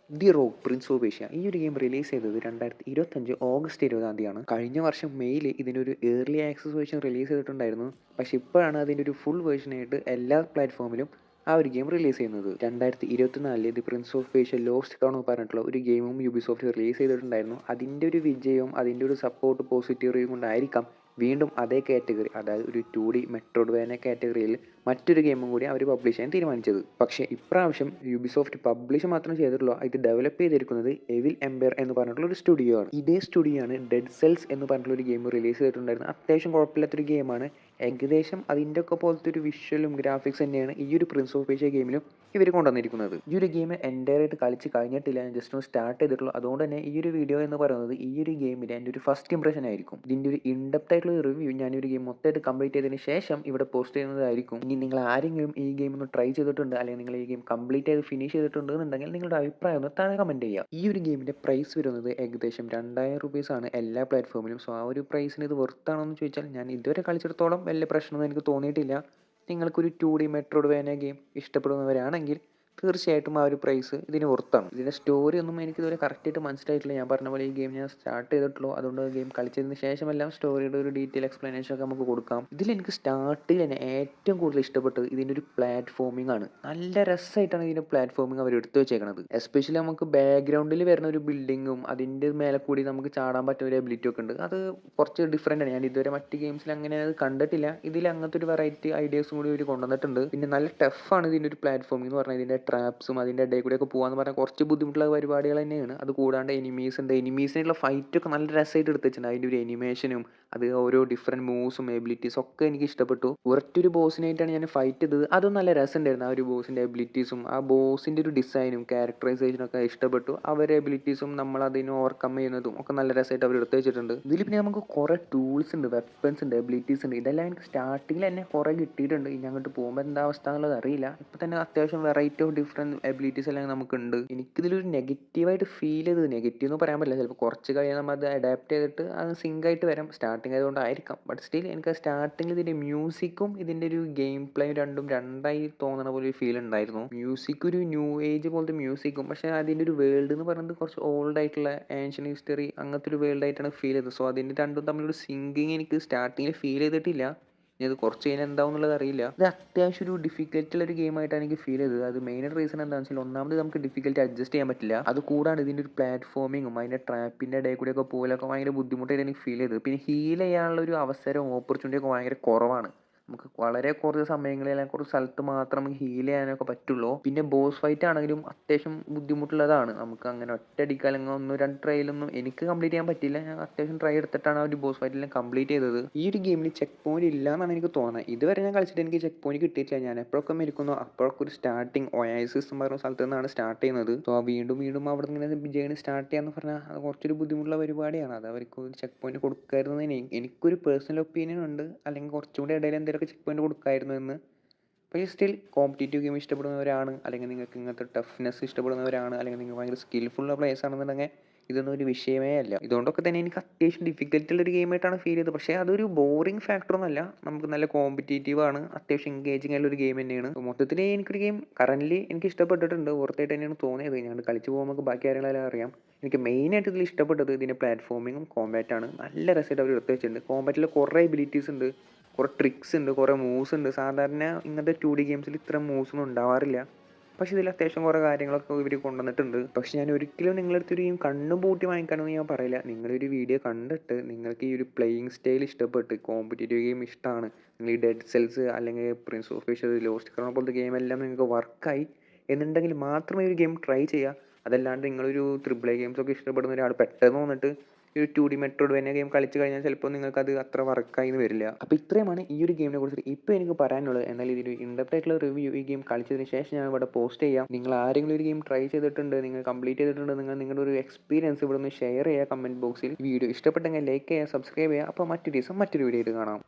The rock Prince of Asia ഈ ഒരു game release ചെയ്തത് 2025 ഓഗസ്റ്റ് 20-ാം തീയതിയാണ്. കഴിഞ്ഞ വർഷം മെയ്യിൽ ഇതിനൊരു ഏർലി ആക്സസ് വേർഷൻ റിലീസ് ചെയ്തിട്ടുണ്ടായിരുന്നു. പക്ഷേ ഇപ്പോഴാണ് അതിൻ്റെ ഒരു ഫുൾ വേർഷനായിട്ട് എല്ലാ പ്ലാറ്റ്ഫോമിലും ആ ഒരു ഗെയിം റിലീസ് ചെയ്യുന്നത്. 2024 the Prince of Asia lost crown പറഞ്ഞിട്ടുള്ള ഒരു ഗെയിമും യൂബിസോഫ്റ്റ് റിലീസ് ചെയ്തിട്ടുണ്ടായിരുന്നു. അതിൻ്റെ ഒരു വിജയവും അതിൻ്റെ ഒരു സപ്പോർട്ട് പോസിറ്റീവ് റിവ്യൂ കൊണ്ടായിരിക്കാം വീണ്ടും അതേ കാറ്റഗറി, അതായത് ഒരു 2D മെട്രോയിഡ്വാനിയ കാറ്റഗറിയിൽ മറ്റൊരു ഗെയിമും കൂടി അവർ പബ്ലിഷ് ചെയ്യാൻ തീരുമാനിച്ചത്. പക്ഷേ ഇപ്രാവശ്യം യൂബിസോഫ്റ്റ് പബ്ലിഷ് മാത്രമേ ചെയ്തിട്ടുള്ളൂ, ഇത് ഡെവലപ്പ് ചെയ്തിരിക്കുന്നത് എവിൽ എംപയർ എന്ന് പറഞ്ഞിട്ടുള്ള ഒരു സ്റ്റുഡിയോ ആണ്. ഇതേ സ്റ്റുഡിയോ ആണ് ഡെഡ് സെൽസ് എന്ന് പറഞ്ഞിട്ടുള്ള ഒരു ഗെയിം റിലീസ് ചെയ്തിട്ടുണ്ടായിരുന്നു. അത്യാവശ്യം കുഴപ്പമില്ലാത്തൊരു ഗെയിമാണ്. ഏകദേശം അതിൻ്റെ ഒക്കെ പോലത്തെ ഒരു വിഷ്വലും ഗ്രാഫിക്സ് തന്നെയാണ് ഈ ഒരു പ്രിൻസ് ഓഫ് ഏഷ്യ ഗെയിമിലും ഇവർ കൊണ്ടുവന്നിരിക്കുന്നത്. ഈ ഒരു ഗെയിം എൻ്റയർ ആയിട്ട് കളിച്ച് കഴിഞ്ഞിട്ടില്ല, ഞാൻ ജസ്റ്റ് ഒന്ന് സ്റ്റാർട്ട് ചെയ്തിട്ടുള്ളൂ. അതുകൊണ്ട് തന്നെ ഈ ഒരു വീഡിയോ എന്ന് പറയുന്നത് ഈ ഒരു ഗെയിമിൻ്റെ എൻ്റെ ഒരു ഫസ്റ്റ് ഇംപ്രഷൻ ആയിരിക്കും. ഇതിൻ്റെ ഒരു ഇൻഡെപ്ത് ആയിട്ടുള്ള റിവ്യൂ ഞാൻ ഈ ഒരു ഗെയിം മൊത്തമായിട്ട് കംപ്ലീറ്റ് ചെയ്തതിന് ശേഷം ഇവിടെ പോസ്റ്റ് ചെയ്യുന്നതായിരിക്കും. ഇനി നിങ്ങൾ ആരെങ്കിലും ഈ ഗെയിം ഒന്ന് ട്രൈ ചെയ്തിട്ടുണ്ട്, അല്ലെങ്കിൽ നിങ്ങൾ ഈ ഗെയിം കംപ്ലീറ്റ് ചെയ്ത് ഫിനിഷ് ചെയ്തിട്ടുണ്ട് എന്നുണ്ടെങ്കിൽ നിങ്ങളുടെ അഭിപ്രായം ഒന്ന് താഴെ കമൻറ്റ് ചെയ്യുക. ഈ ഒരു ഗെയിമിൻ്റെ പ്രൈസ് വരുന്നത് ഏകദേശം 2000 രൂപീസാണ് എല്ലാ പ്ലാറ്റ്ഫോമിലും. സോ ആ ഒരു പ്രൈസിന് ഇത് വെർത്താണോ എന്ന് ചോദിച്ചാൽ ഞാൻ ഇതുവരെ കളിച്ചിടത്തോളം വലിയ പ്രശ്നമൊന്നും എനിക്ക് തോന്നിയിട്ടില്ല. നിങ്ങൾക്കൊരു 2D മെട്രോയിഡ്വാനിയ ഗെയിം ഇഷ്ടപ്പെടുന്നവരാണെങ്കിൽ തീർച്ചയായിട്ടും ആ ഒരു പ്രൈസ് ഇതിന് വർത്താണ്. ഇതിൻ്റെ സ്റ്റോറി ഒന്നും എനിക്കിതുവരെ കറക്റ്റായിട്ട് മനസ്സിലായിട്ടില്ല. ഞാൻ പറഞ്ഞ പോലെ ഈ ഗെയിം ഞാൻ സ്റ്റാർട്ട് ചെയ്തിട്ടുള്ളൂ. അതുകൊണ്ട് ഗെയിം കളിച്ചതിന് ശേഷമെല്ലാം സ്റ്റോറിയുടെ ഒരു ഡീറ്റെയിൽ എക്സ്പ്ലനേഷൻ ഒക്കെ നമുക്ക് കൊടുക്കാം. ഇതിലെനിക്ക് സ്റ്റാർട്ടിൽ തന്നെ ഏറ്റവും കൂടുതൽ ഇഷ്ടപ്പെട്ടത് ഇതിൻ്റെ ഒരു പ്ലാറ്റ്ഫോമിംഗ് ആണ്. നല്ല രസമായിട്ടാണ് ഇതിൻ്റെ പ്ലാറ്റ്ഫോമിംഗ് അവർ എടുത്തു വെച്ചേക്കുന്നത്. എസ്പെഷ്യലി നമുക്ക് ബാക്ക്ഗ്രൗണ്ടിൽ വരുന്ന ഒരു ബിൽഡിങ്ങും അതിൻ്റെ മേലെ കൂടി നമുക്ക് ചാടാൻ പറ്റുന്ന ഒരു എബിലിറ്റി ഒക്കെ ഉണ്ട്. അത് കുറച്ച് ഡിഫറെൻ്റ് ആണ്. ഞാൻ ഇതുവരെ മറ്റ് ഗെയിംസിൽ അങ്ങനെ അത് കണ്ടിട്ടില്ല. ഇതിൽ അങ്ങനത്തെ ഒരു വെറൈറ്റി ഐഡിയാസും കൂടി ഇവർ കൊണ്ടുവന്നിട്ടുണ്ട്. പിന്നെ നല്ല ടഫാണ് ഇതിൻ്റെ ഒരു പ്ലാറ്റ്ഫോമിംഗ് എന്ന് പറഞ്ഞാൽ. ഇതിൻ്റെ ട്രാപ്സും അതിൻ്റെ ഇടയിൽ കൂടെയൊക്കെ പോകാന്ന് പറഞ്ഞാൽ കുറച്ച് ബുദ്ധിമുട്ടുള്ള പരിപാടികൾ തന്നെയാണ്. അത് കൂടാണ്ട് എനിമീസ് ഉണ്ട്. എനിമീസിനുള്ള ഫൈറ്റൊക്കെ നല്ല രസമായിട്ട് എടുത്ത് വെച്ചിട്ടുണ്ട്. അതിൻ്റെ ഒരു എനിമേഷനും അത് ഓരോ ഡിഫറെൻറ്റ് മൂവ്സും എബിലിറ്റീസും ഒക്കെ എനിക്ക് ഇഷ്ടപ്പെട്ടു. ഒരൊറ്റൊരു ബോസിനായിട്ടാണ് ഞാൻ ഫൈറ്റ് ചെയ്തത്. അതും നല്ല രസമുണ്ടായിരുന്നു. ആ ഒരു ബോസിൻ്റെ എബിലിറ്റീസും ആ ബോസിൻ്റെ ഒരു ഡിസൈനും ക്യാരക്ടറൈസേഷനും ഒക്കെ ഇഷ്ടപ്പെട്ടു. അവരുടെ എബിലിറ്റീസും നമ്മൾ അതിനെ ഓവർകം ചെയ്യുന്നതും ഒക്കെ നല്ല രസമായിട്ട് അവർ എടുത്ത് വെച്ചിട്ടുണ്ട്. ഇതിൽ പിന്നെ നമുക്ക് കുറേ ടൂൾസ് ഉണ്ട്, വെപ്പൺസ് ഉണ്ട്, എബിലിറ്റീസ് ഉണ്ട്. ഇതെല്ലാം എനിക്ക് സ്റ്റാർട്ടിങ്ങിൽ തന്നെ കുറേ കിട്ടിയിട്ടുണ്ട്. ഇനി അങ്ങോട്ട് പോകുമ്പോൾ എന്താ അവസ്ഥ എന്നുള്ളത് അറിയില്ല. ഇപ്പം തന്നെ അത്യാവശ്യം വെറൈറ്റി ഓഫ് ഡിഫറെൻറ്റ് എബിലിറ്റീസ് എല്ലാം നമുക്കുണ്ട്. എനിക്കിതിലൊരു നെഗറ്റീവായിട്ട് ഫീൽ ചെയ്തത്, നെഗറ്റീവ് എന്ന് പറയാൻ പറ്റില്ല, ചിലപ്പോൾ കുറച്ച് കഴിയാൻ നമ്മൾ അത് അഡാപ്റ്റ് ചെയ്തിട്ട് അത് സിങ്ക് ആയിട്ട് വരാം. സ്റ്റാർട്ടിങ് ആയതുകൊണ്ടായിരിക്കാം. ബട്ട് സ്റ്റിൽ എനിക്ക് സ്റ്റാർട്ടിങ്ങിൽ ഇതിൻ്റെ മ്യൂസിക്കും ഇതിൻ്റെ ഒരു ഗെയിം പ്ലേയും രണ്ടും രണ്ടായി തോന്നണ പോലെ ഒരു ഫീൽ ഉണ്ടായിരുന്നു. മ്യൂസിക് ഒരു ന്യൂ ഏജ് പോലത്തെ മ്യൂസിക്കും, പക്ഷേ അതിൻ്റെ ഒരു വേൾഡ് എന്ന് പറയുന്നത് കുറച്ച് ഓൾഡ് ആയിട്ടുള്ള ആൻഷ്യൻ ഹിസ്റ്ററി അങ്ങനത്തെ ഒരു വേൾഡ് ആയിട്ടാണ് ഫീൽ ചെയ്തത്. സോ അതിൻ്റെ രണ്ടും തമ്മിലൊരു സിങ്കിങ് എനിക്ക് സ്റ്റാർട്ടിങ്ങിൽ ഫീൽ ചെയ്തിട്ടില്ല. ഇനി അത് കുറച്ച് കഴിഞ്ഞാൽ എന്താവും എന്നുള്ളത് അറിയില്ല. ഇത് അത്യാവശ്യം ഒരു ഡിഫിക്കൽട്ടുള്ള ഒരു ഗെയിമായിട്ടാണ് എനിക്ക് ഫീൽ ചെയ്തത്. അത് മെയിൻ റീസൺ എന്താണെന്ന് വെച്ചാൽ, ഒന്നാമത് നമുക്ക് ഡിഫിക്കൽട്ടി അഡ്ജസ്റ്റ് ചെയ്യാൻ പറ്റില്ല. അത് കൂടാണ്ട് ഇതിൻ്റെ ഒരു പ്ലാറ്റ്ഫോമിങ്ങും അതിൻ്റെ ട്രാപ്പിൻ്റെ ഇടയിൽ കൂടെയൊക്കെ പോലൊക്കെ ഭയങ്കര ബുദ്ധിമുട്ടായിട്ട് എനിക്ക് ഫീൽ ചെയ്തത്. പിന്നെ ഹീൽ ചെയ്യാനുള്ള ഒരു അവസരവും ഓപ്പർച്യൂണിറ്റി ഒക്കെ ഭയങ്കര കുറവാണ്. നമുക്ക് വളരെ കുറച്ച് സമയങ്ങളിൽ കുറച്ച് സ്ഥലത്ത് മാത്രം നമുക്ക് ഹീൽ ചെയ്യാനൊക്കെ പറ്റുള്ളൂ. പിന്നെ ബോസ് ഫൈറ്റ് ആണെങ്കിലും അത്യാവശ്യം ബുദ്ധിമുട്ടുള്ളതാണ്. നമുക്ക് അങ്ങനെ ഒറ്റയടിക്ക് അല്ലെങ്കിൽ ഒന്ന് രണ്ട് ട്രൈയിലൊന്നും എനിക്ക് കംപ്ലീറ്റ് ചെയ്യാൻ പറ്റില്ല. ഞാൻ അത്യാവശ്യം ട്രൈ എടുത്തിട്ടാണ് ആ ഒരു ബോസ് ഫൈറ്റെല്ലാം കംപ്ലീറ്റ് ചെയ്തത്. ഈ ഒരു ഗെയിമിൽ ചെക്ക് പോയിന്റ് ഇല്ല എന്നാണ് എനിക്ക് തോന്നുന്നത്. ഇതുവരെ ഞാൻ കളിച്ചിട്ട് എനിക്ക് ചെക്ക് പോയിന്റ് കിട്ടിയിട്ടില്ല. ഞാൻ എപ്പോഴൊക്കെ മരിക്കുന്നു അപ്പോഴൊക്കെ ഒരു സ്റ്റാർട്ടിങ് ഒയാസിസ് എന്ന് പറയുന്ന സ്ഥലത്ത് നിന്നാണ് സ്റ്റാർട്ട് ചെയ്യുന്നത്. സോ വീണ്ടും വീണ്ടും അവിടെ നിന്ന് ഇങ്ങനെ ജേണി സ്റ്റാർട്ട് ചെയ്യാന്ന് പറഞ്ഞാൽ അത് കുറച്ചൊരു ബുദ്ധിമുട്ടുള്ള പരിപാടിയാണ്. അത് അവർക്ക് ഒരു ചെക്ക് പോയിന്റ് കൊടുക്കായിരുന്നതിന് എനിക്കൊരു പേഴ്സണൽ ഒപ്പീനിയൻ ഉണ്ട്. അല്ലെങ്കിൽ കുറച്ചുകൂടി ഇടയിൽ എന്തെങ്കിലുമൊക്കെ ചെക്ക് പോയിന്റ് കൊടുക്കായിരുന്നു എന്ന്. പക്ഷേ സ്റ്റിൽ കോമ്പറ്റേറ്റീവ് ഗെയിം ഇഷ്ടപ്പെടുന്നവരാണ്, അല്ലെങ്കിൽ നിങ്ങൾക്ക് ഇങ്ങനത്തെ ടഫ്നെസ് ഇഷ്ടപ്പെടുന്നവരാണ്, അല്ലെങ്കിൽ നിങ്ങൾ ഭയങ്കര സ്കിൽഫുള്ള പ്ലേയേഴ്സ് ആണെന്നുണ്ടെങ്കിൽ ഇതൊന്നും ഒരു വിഷയമേ അല്ല. ഇതുകൊണ്ടൊക്കെ തന്നെ എനിക്ക് അത്യാവശ്യം ഡിഫിക്കൽട്ടുള്ളൊരു ഗെയിമായിട്ടാണ് ഫീൽ ചെയ്തത്. പക്ഷേ അതൊരു ബോറിംഗ് ഫാക്ടറൊന്നുമല്ല. നമുക്ക് നല്ല കോമ്പറ്റേറ്റീവ് ആണ്, അത്യാവശ്യം എൻഗേജിങ് ആയിട്ടുള്ള ഒരു ഗെയിം തന്നെയാണ്. മൊത്തത്തിൽ എനിക്കൊരു ഗെയിം കറൻ്റ് എനിക്ക് ഇഷ്ടപ്പെട്ടിട്ടുണ്ട്. ഓർത്തായിട്ട് തന്നെയാണ് തോന്നിയത്. ഞാൻ കളിച്ച് പോകുമ്പോൾ നമുക്ക് ബാക്കി കാര്യങ്ങളെല്ലാം അറിയാം. എനിക്ക് മെയിനായിട്ട് ഇതിൽ ഇഷ്ടപ്പെട്ടത് ഇതിൻ്റെ പ്ലാറ്റ്ഫോമിങ്ങും കോമ്പാറ്റാണ്. നല്ല രസമായിട്ട് അവർ എടുത്ത് വെച്ചിട്ടുണ്ട്. കോമ്പാറ്റിൽ കുറേ എബിലിറ്റീസ് ഉണ്ട്, കുറേ ട്രിക്സ് ഉണ്ട്, കുറേ മൂവ്സ് ഉണ്ട്. സാധാരണ ഇങ്ങനത്തെ 2D ഗെയിംസിൽ ഇത്ര മൂവ്സ് ഒന്നും ഉണ്ടാവാറില്ല. പക്ഷേ ഇതിൽ അത്യാവശ്യം കുറേ കാര്യങ്ങളൊക്കെ ഇവർ കൊണ്ടുവന്നിട്ടുണ്ട്. പക്ഷേ ഞാൻ ഒരിക്കലും നിങ്ങളടുത്തൊരു ഗെയിം കണ്ണും പൂട്ടി വാങ്ങിക്കാനൊന്നും ഞാൻ പറയില്ല. നിങ്ങളൊരു വീഡിയോ കണ്ടിട്ട് നിങ്ങൾക്ക് ഈ ഒരു പ്ലേയിങ് സ്റ്റൈൽ ഇഷ്ടപ്പെട്ട് കോമ്പറ്റേറ്റീവ് ഗെയിം ഇഷ്ടമാണ്, നിങ്ങൾ ഈ ഡെഡ് സെൽസ് അല്ലെങ്കിൽ Prince of Asia lost crown പോലത്തെ ഗെയിമെല്ലാം നിങ്ങൾക്ക് വർക്കായി എന്നുണ്ടെങ്കിൽ മാത്രമേ ഒരു ഗെയിം ട്രൈ ചെയ്യുക. അതല്ലാണ്ട് നിങ്ങളൊരു ത്രിബിൾ എ ഗെയിംസൊക്കെ ഇഷ്ടപ്പെടുന്ന ഒരാൾ പെട്ടെന്ന് വന്നിട്ട് ഈ ഒരു 2D മെട്രോയിഡ്വാനിയ ഗെയിം കളിച്ച് കഴിഞ്ഞാൽ ചിലപ്പോൾ നിങ്ങൾക്കത് അത്ര വർക്കായി എന്ന് വരില്ല. അപ്പോൾ ഇത്രയുമാണ് ഈ ഒരു ഗെയിമിനെ കുറിച്ചിട്ട് ഇപ്പോൾ എനിക്ക് പറയാനുള്ളത്. എന്നാൽ ഇതിൻ്റെ ഇൻഡെപ്ത് ആയിട്ടുള്ള റിവ്യൂ ഈ ഗെയിം കളിച്ചതിന് ശേഷം ഞാൻ ഇവിടെ പോസ്റ്റ് ചെയ്യാം. നിങ്ങൾ ആരെങ്കിലും ഒരു ഗെയിം ട്രൈ ചെയ്തിട്ടുണ്ട്, നിങ്ങൾ കംപ്ലീറ്റ് ചെയ്തിട്ടുണ്ട്, നിങ്ങൾ നിങ്ങളുടെ ഒരു എക്സ്പീരിയൻസ് ഇവിടെ നിന്ന് ഷെയർ ചെയ്യുക കമൻറ്റ് ബോക്സിൽ. വീഡിയോ ഇഷ്ടപ്പെട്ടെങ്കിൽ ലൈക്ക് ചെയ്യുക, സബ്സ്ക്രൈബ് ചെയ്യുക. അപ്പോൾ മറ്റൊരു ദിവസം മറ്റൊരു വീഡിയോ ആയിട്ട് കാണാം.